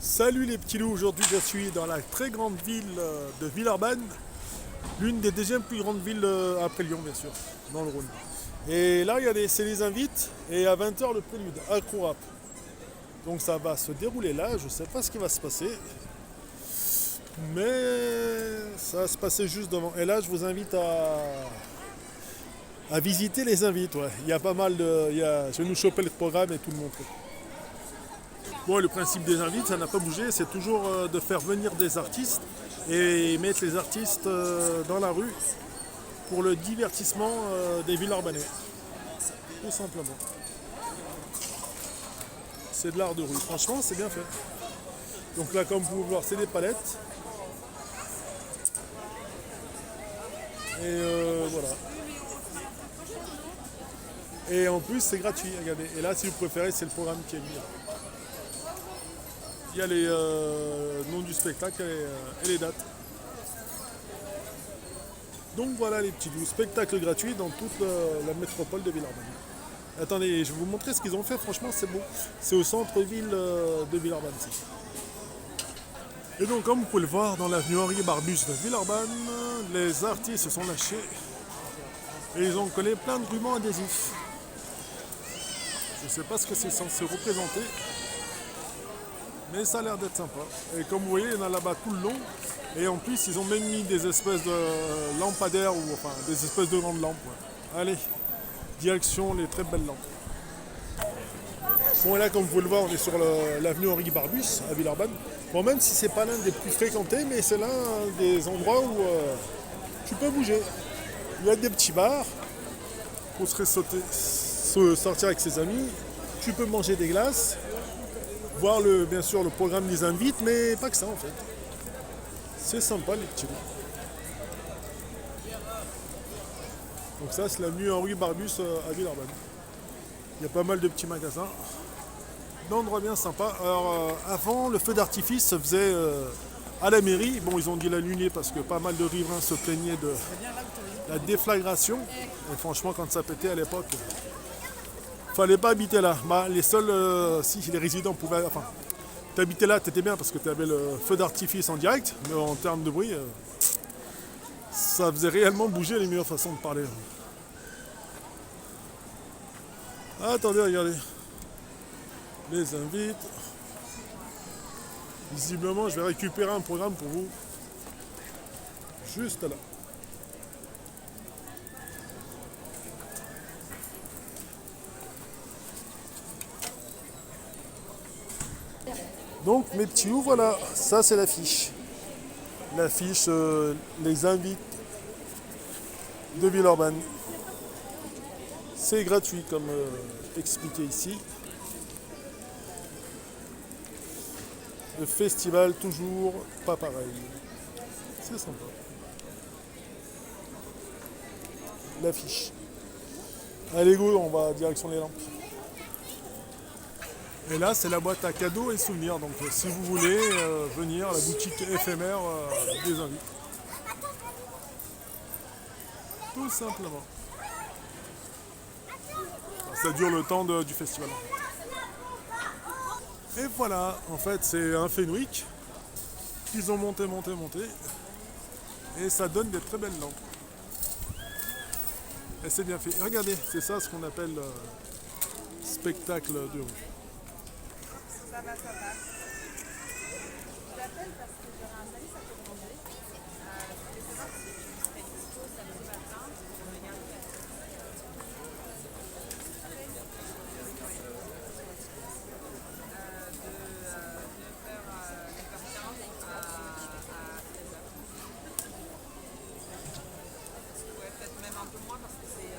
Salut les petits loups, aujourd'hui je suis dans la très grande ville de Villeurbanne, l'une des deuxièmes plus grandes villes après Lyon bien sûr, dans le Rhône. Et là c'est les invites et à 20 h le prélude, accro rap. Donc ça va se dérouler là, je sais pas ce qui va se passer, mais ça va se passer juste devant. Et là je vous invite à visiter les invites, ouais. Il y a pas mal de. Je vais nous choper le programme et tout le montrer. Bon, le principe des invites, ça n'a pas bougé, c'est toujours de faire venir des artistes et mettre les artistes dans la rue pour le divertissement des Villeurbanais. Tout simplement. C'est de l'art de rue. Franchement, c'est bien fait. Donc là, comme vous pouvez voir, c'est des palettes. Et voilà. Et en plus, c'est gratuit, regardez. Et là, si vous préférez, c'est le programme qui est mis. Il y a les noms du spectacle et les dates. Donc voilà les petits loups, spectacle gratuit dans toute la métropole de Villeurbanne. Attendez, je vais vous montrer ce qu'ils ont fait, franchement c'est beau. C'est au centre-ville de Villeurbanne. Et donc comme vous pouvez le voir, dans l'avenue Henri Barbus de Villeurbanne, les artistes se sont lâchés et ils ont collé plein de rubans adhésifs. Je ne sais pas ce que c'est censé représenter, mais ça a l'air d'être sympa. Et comme vous voyez, il y en a là-bas tout le long. Et en plus, ils ont même mis des espèces de lampadaires, ou enfin des espèces de grandes lampes. Ouais. Allez, direction les très belles lampes. Bon, et là, comme vous pouvez le voir, on est sur l'avenue Henri Barbus à Villeurbanne. Bon, même si c'est pas l'un des plus fréquentés, mais c'est l'un des endroits où tu peux bouger. Il y a des petits bars pour sortir avec ses amis. Tu peux manger des glaces, voir bien sûr le programme des invites, mais pas que ça en fait. C'est sympa les petits loups. Donc ça c'est l'avenue Henri Barbus à Villeurbanne. Il y a pas mal de petits magasins. D'endroits bien sympas. Alors avant le feu d'artifice se faisait à la mairie. Bon ils ont dû l'annuler parce que pas mal de riverains se plaignaient de la déflagration. Et franchement quand ça pétait à l'époque, fallait pas habiter là. Bah, les seuls, si les résidents pouvaient. Enfin, t'habitais là, t'étais bien parce que t'avais le feu d'artifice en direct, mais en termes de bruit, ça faisait réellement bouger les meilleures façons de parler. Attendez, regardez. Les invites. Visiblement, je vais récupérer un programme pour vous. Juste là. Donc mes petits loups, voilà, ça c'est l'affiche. L'affiche, les invites de Villeurbanne. C'est gratuit comme expliqué ici. Le festival toujours pas pareil. C'est sympa. L'affiche. Allez go, on va direction les lampes. Et là, c'est la boîte à cadeaux et souvenirs. Donc, si vous voulez venir à la boutique éphémère des invités. Tout simplement. Ça dure le temps du festival. Et voilà, en fait, c'est un Fenwick qu'ils ont monté. Et ça donne des très belles lampes. Et c'est bien fait. Et regardez, c'est ça ce qu'on appelle spectacle de rue. Ça va. Je l'appelle parce que j'aurai un service à te demander. Je voulais savoir si tu serais dispo samedi matin pour venir le faire. Ouais, peut-être même un peu moins parce que j'ai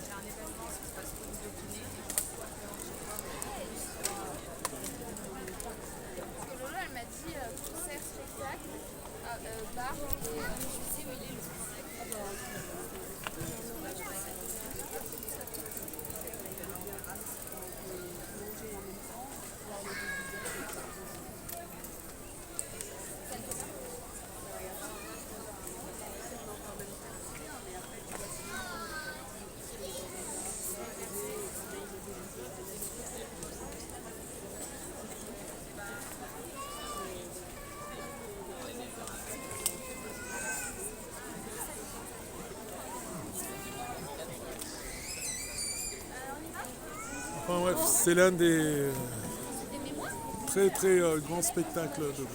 un événement qui se passe au bout de Guinée et je crois que c'est pas très loin de chez toi. Parce que Lola elle m'a dit concert, spectacle, bar et je sais où il est le spectacle. bref, c'est l'un des très très grands spectacles de l'eau.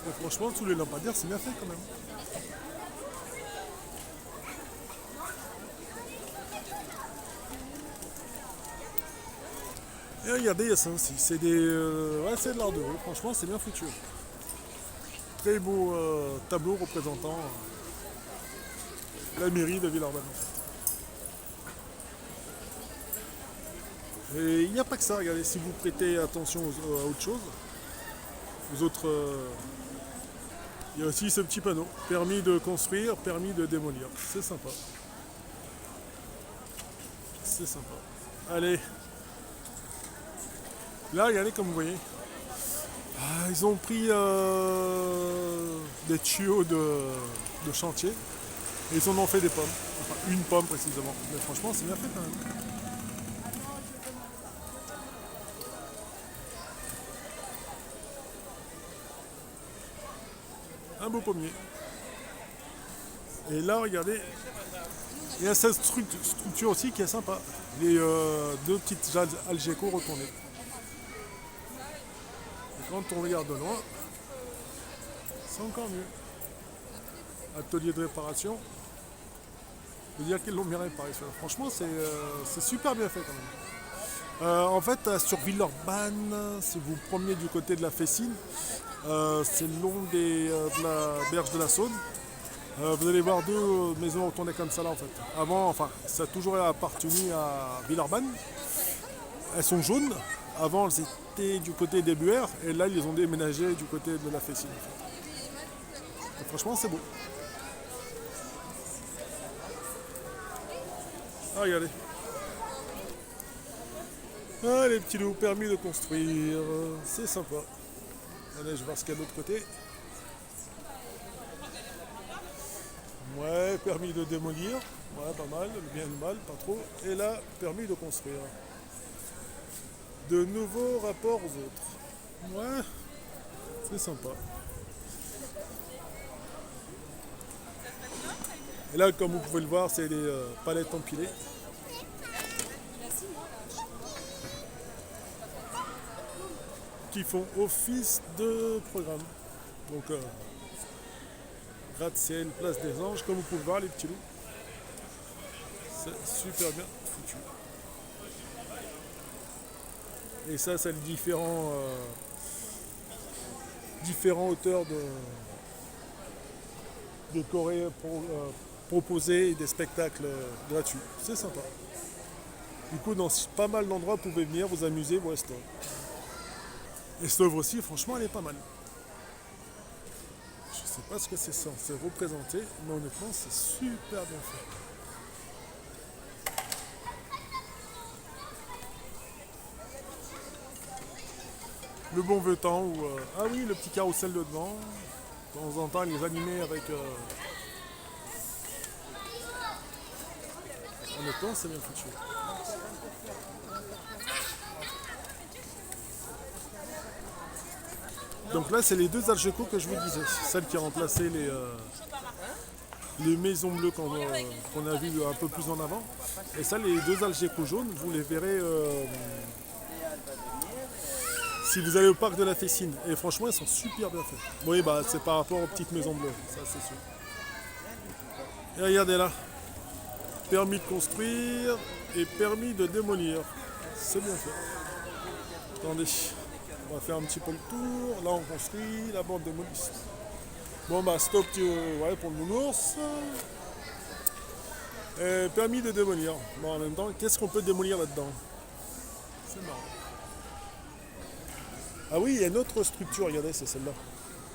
Et franchement, tous les lampadaires, c'est bien fait quand même. Et regardez, il y a ça aussi. C'est des, ouais, c'est de l'art de rue. Franchement, c'est bien foutu. Très beau tableau représentant la mairie de Villeurbanne. Et il n'y a pas que ça. Regardez, si vous prêtez attention à autre chose, aux autres, il y a aussi ce petit panneau. Permis de construire, permis de démolir. C'est sympa. C'est sympa. Allez. Là, regardez comme vous voyez. Ah, ils ont pris des tuyaux de chantier et ils en ont fait des pommes. Enfin, une pomme précisément. Mais franchement, c'est bien fait quand même. Un beau pommier. Et là, regardez, il y a cette structure aussi qui est sympa. Les deux petites algécos retournées. Et quand on regarde de loin, c'est encore mieux. Atelier de réparation. Je veux dire qu'ils l'ont bien réparé. Franchement, c'est super bien fait quand même. En fait, sur Villeurbanne, si vous promenez du côté de la Fessine, c'est le long de la berge de la Saône. Vous allez voir deux maisons retournées comme ça là en fait. Avant, enfin, ça a toujours appartenu à Villeurbanne. Elles sont jaunes. Avant, elles étaient du côté des Buères et là, ils les ont déménagées du côté de la Fessine. En fait. Et franchement, c'est beau. Ah, regardez. Ah, les petits loups, permis de construire. C'est sympa. Allez, je vais voir ce qu'il y a de l'autre côté. Ouais, permis de démolir. Ouais, pas mal. Le bien et le mal, pas trop. Et là, permis de construire. De nouveaux rapports aux autres. Ouais, c'est sympa. Et là, comme vous pouvez le voir, c'est des palettes empilées. Qui font office de programme. Donc, gratte-ciel, place des anges, comme vous pouvez le voir, les petits loups. C'est super bien foutu. Et ça, c'est les différents auteurs de décorer, proposer des spectacles gratuits. C'est sympa. Du coup, dans pas mal d'endroits, vous pouvez venir vous amuser, vous rester. Et cette œuvre aussi, franchement, elle est pas mal. Je sais pas ce que c'est censé représenter, mais honnêtement, c'est super bien fait. Le bon vieux temps où... ah oui, le petit carrousel de devant. De temps en temps, les animés avec... honnêtement, c'est bien foutu. Donc là, c'est les deux algécos que je vous disais. Celles qui ont remplacé les maisons bleues qu'on a vues un peu plus en avant. Et ça, les deux algécos jaunes, vous les verrez si vous allez au parc de la Fessine. Et franchement, elles sont super bien faites. Oui, bah, c'est par rapport aux petites maisons bleues, ça c'est sûr. Et regardez là. Permis de construire et permis de démolir. C'est bien fait. Attendez. On va faire un petit peu le tour. Là, on construit. Là-bas, on démolit. Bon, bah, stop ouais, pour le nounours. Permis de démolir. Bon, en même temps, qu'est-ce qu'on peut démolir là-dedans? C'est marrant. Ah oui, il y a une autre structure, regardez, c'est celle-là.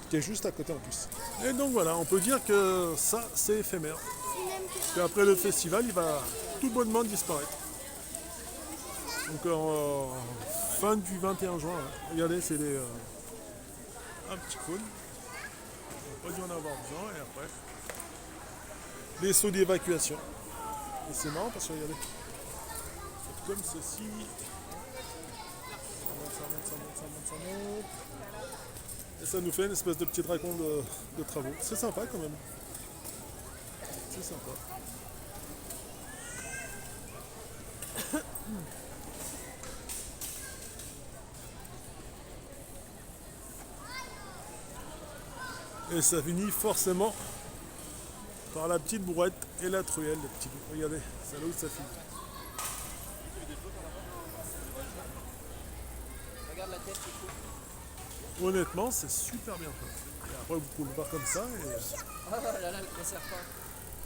Qui est juste à côté en plus. Et donc voilà, on peut dire que ça, c'est éphémère. Parce qu'après le festival, il va tout bonnement disparaître. Donc en fin du 21 juin, hein. Regardez, c'est un petit cône. On va pas dû en avoir besoin. Et après, les seaux d'évacuation. Et c'est marrant parce que regardez, c'est comme ceci. Ça monte. Et ça nous fait une espèce de petit dragon de travaux. C'est sympa quand même. c'est sympa. Et ça finit forcément par la petite brouette et la truelle, les petits. Regardez, c'est là où ça finit. Regarde la tête, c'est cool. Honnêtement, c'est super bien fait. Et après, vous pouvez le voir comme ça. Et Oh là là, le serpent.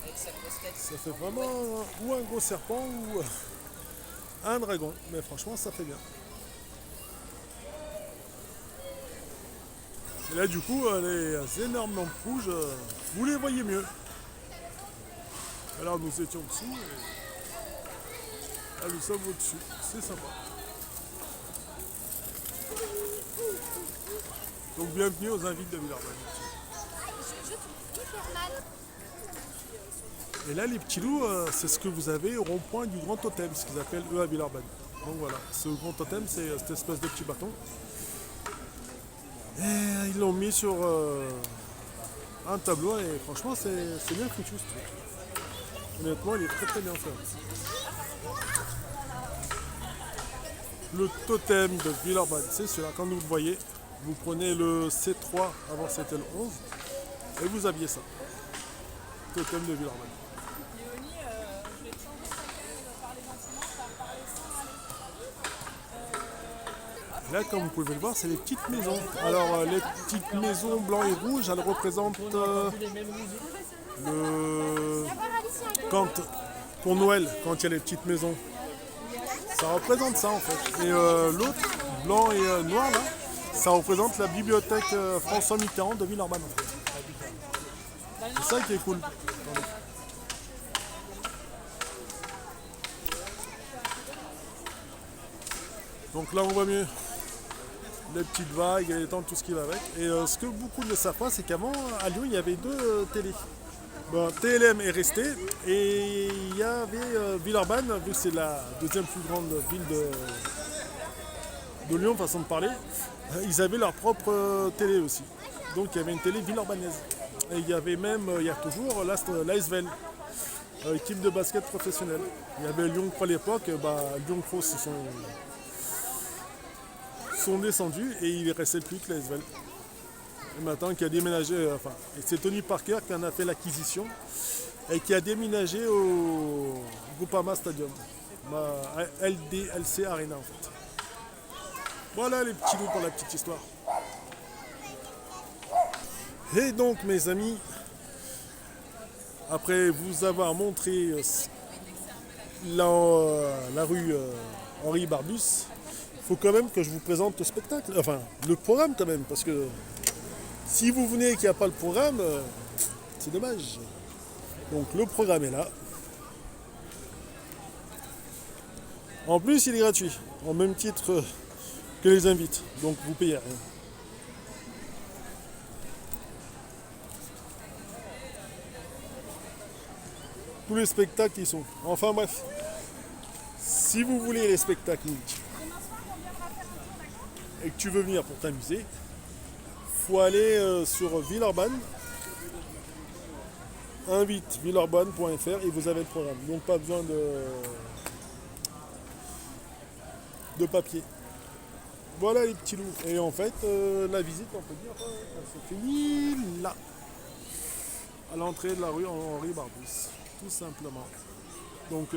Avec sa grosse tête. ça fait vraiment ou un gros serpent ou un dragon. Mais franchement, ça fait bien. Et là, du coup, les énormes lampes rouges, vous les voyez mieux. Alors, nous étions dessous et là, nous sommes au-dessus. C'est sympa. Donc, bienvenue aux invités de Villeurbanne. Je trouve hyper mal. Et là, les petits loups, c'est ce que vous avez au rond-point du grand totem, ce qu'ils appellent eux à Villeurbanne. Donc voilà, ce grand totem, c'est cette espèce de petit bâton. Et ils l'ont mis sur un tableau et franchement, c'est bien foutu ce truc. Honnêtement, il est très très bien fait. Le totem de Villeurbanne, c'est celui-là. Quand vous le voyez, vous prenez le C3, avant c'était le 11, et vous habillez ça. Totem de Villeurbanne. Léonie, je vais te changer ta gueule, parler gentiment, ça va parler sans aller. Là, comme vous pouvez le voir, c'est les petites maisons. Alors, les petites maisons blanc et rouge, elles représentent pour Noël, quand il y a les petites maisons. Ça représente ça en fait. Et l'autre, blanc et noir, là, ça représente la bibliothèque François Mitterrand de Villeurbanne. En fait. C'est ça qui est cool. Donc là, on voit mieux les petites vagues, les temps, tout ce qui va avec. Et ce que beaucoup ne savent pas, c'est qu'avant, à Lyon, il y avait deux télés. Bon, TLM est resté et il y avait Villeurbanne, vu que c'est la deuxième plus grande ville de Lyon, façon de parler, ils avaient leur propre télé aussi. Donc il y avait une télé villeurbannaise. Et il y avait même, il y a toujours l'ASVEL, équipe de basket professionnelle. Il y avait Lyon Pro à l'époque, Lyon Pro sont descendus et il ne restait plus que l'ASVEL. Et maintenant qui a déménagé, et c'est Tony Parker qui en a fait l'acquisition et qui a déménagé au Groupama Stadium, LDLC Arena en fait. Voilà les petits loups pour la petite histoire. Et donc mes amis, après vous avoir montré la rue Henri Barbus, il faut quand même que je vous présente le spectacle, enfin le programme quand même, parce que si vous venez et qu'il n'y a pas le programme, c'est dommage. Donc le programme est là. En plus, il est gratuit, en même titre que les invités. Donc vous payez rien. Tous les spectacles y sont. Enfin bref, si vous voulez les spectacles et que tu veux venir pour t'amuser, faut aller sur Villeurbanne, invite villeurbanne.fr et vous avez le programme. Donc pas besoin de papier. Voilà les petits loups. Et en fait, la visite, on peut dire, elle se finit là, à l'entrée de la rue Henri Barbus, tout simplement. Donc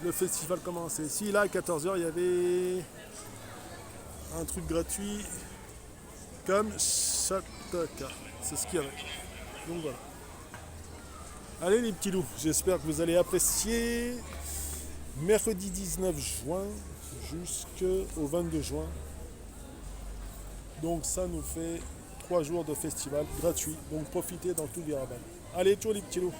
le festival commençait. Si là à 14h il y avait un truc gratuit comme Chataka, c'est ce qu'il y avait. Donc voilà. Allez les petits loups, j'espère que vous allez apprécier. Mercredi 19 juin jusqu'au 22 juin. Donc ça nous fait 3 jours de festival gratuit. Donc profitez dans tout Villeurbanne. Allez, ciao les petits loups.